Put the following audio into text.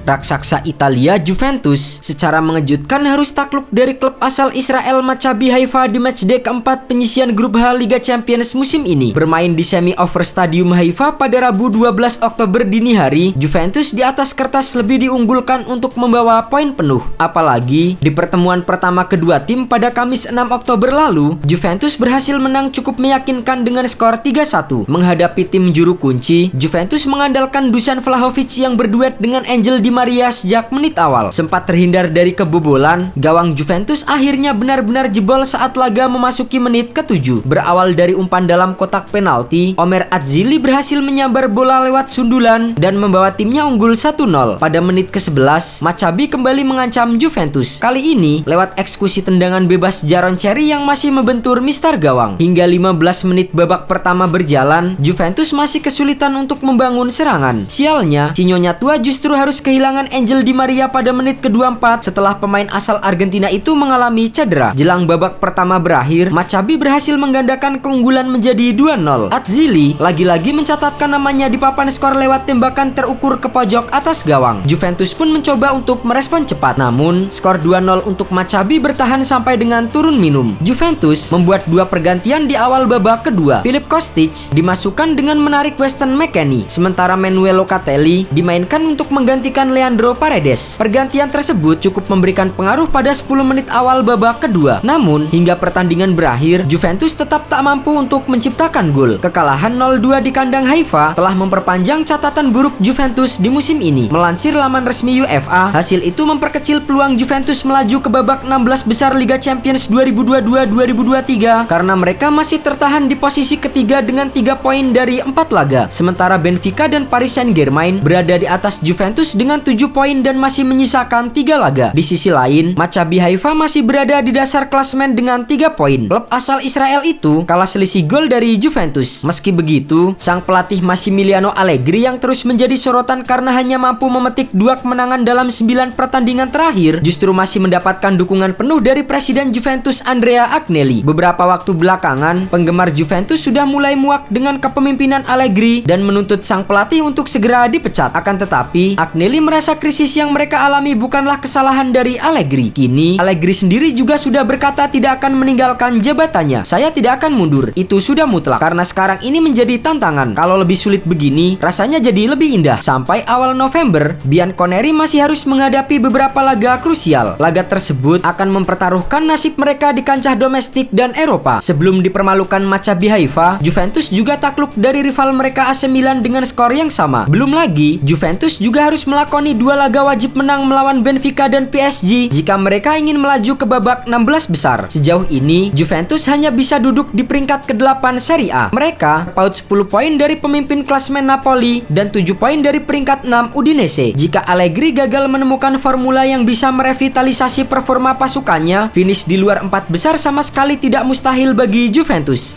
Raksasa Italia Juventus secara mengejutkan harus takluk dari klub asal Israel Maccabi Haifa di matchday keempat penyisian grup H Liga Champions musim ini. Bermain di semi-over Stadium Haifa pada Rabu 12 Oktober dini hari, Juventus di atas kertas lebih diunggulkan untuk membawa poin penuh. Apalagi di pertemuan pertama kedua tim pada Kamis 6 Oktober lalu, Juventus berhasil menang cukup meyakinkan dengan skor 3-1. Menghadapi tim juru kunci, Juventus mengandalkan Dusan Vlahovic yang berduet dengan Angel Di Maria sejak menit awal. Sempat terhindar dari kebobolan, gawang Juventus akhirnya benar-benar jebol saat laga memasuki menit ke-7. Berawal dari umpan dalam kotak penalti, Omer Atzili berhasil menyambar bola lewat sundulan dan membawa timnya unggul 1-0. Pada menit ke-11, Maccabi kembali mengancam Juventus. Kali ini lewat eksekusi tendangan bebas Jaron Cherry yang masih membentur mister gawang. Hingga 15 menit babak pertama berjalan, Juventus masih kesulitan untuk membangun serangan. Sialnya, si Nyonya tua justru harus kehilangan Angel Di Maria pada menit ke-24 setelah pemain asal Argentina itu mengalami cedera. Jelang babak pertama berakhir, Maccabi berhasil menggandakan keunggulan menjadi 2-0. Atzili lagi-lagi mencatatkan namanya di papan skor lewat tembakan terukur ke pojok atas gawang. Juventus pun mencoba untuk merespon cepat, namun skor 2-0 untuk Maccabi bertahan sampai dengan turun minum. Juventus membuat dua pergantian di awal babak kedua. Filip Kostic dimasukkan dengan menarik Weston McKennie, sementara Manuel Locatelli dimainkan untuk menggantikan Leandro Paredes. Pergantian tersebut cukup memberikan pengaruh pada 10 menit awal babak kedua. Namun, hingga pertandingan berakhir, Juventus tetap tak mampu untuk menciptakan gol. Kekalahan 0-2 di kandang Haifa telah memperpanjang catatan buruk Juventus di musim ini. Melansir laman resmi UEFA, hasil itu memperkecil peluang Juventus melaju ke babak 16 besar Liga Champions 2022-2023 karena mereka masih tertahan di posisi ketiga dengan 3 poin dari 4 laga. Sementara Benfica dan Paris Saint-Germain berada di atas Juventus dengan 7 poin dan masih menyisakan 3 laga. Di sisi lain, Maccabi Haifa masih berada di dasar klasemen dengan 3 poin. Klub asal Israel itu kalah selisih gol dari Juventus. Meski begitu, sang pelatih Massimiliano Allegri yang terus menjadi sorotan karena hanya mampu memetik 2 kemenangan dalam 9 pertandingan terakhir, justru masih mendapatkan dukungan penuh dari Presiden Juventus Andrea Agnelli. Beberapa waktu belakangan, penggemar Juventus sudah mulai muak dengan kepemimpinan Allegri dan menuntut sang pelatih untuk segera dipecat. Akan tetapi, Agnelli merasa krisis yang mereka alami bukanlah kesalahan dari Allegri. Kini, Allegri sendiri juga sudah berkata tidak akan meninggalkan jabatannya. Saya tidak akan mundur, itu sudah mutlak. Karena sekarang ini menjadi tantangan. Kalau lebih sulit begini, rasanya jadi lebih indah. Sampai awal November, Bianconeri masih harus menghadapi beberapa laga krusial. Laga tersebut akan mempertaruhkan nasib mereka di kancah domestik dan Eropa. Sebelum dipermalukan Maccabi Haifa, Juventus juga takluk dari rival mereka AC Milan dengan skor yang sama. Belum lagi, Juventus juga harus melakoni 2 laga wajib menang melawan Benfica dan PSG jika mereka ingin melaju ke babak 16 besar. Sejauh ini, Juventus hanya bisa duduk di peringkat ke-8 Serie A. Mereka paut 10 poin dari pemimpin klasemen Napoli dan 7 poin dari peringkat 6 Udinese. Jika Allegri gagal menemukan formula yang bisa merevitalisasi performa pasukannya, finish di luar 4 besar sama sekali tidak mustahil bagi Juventus.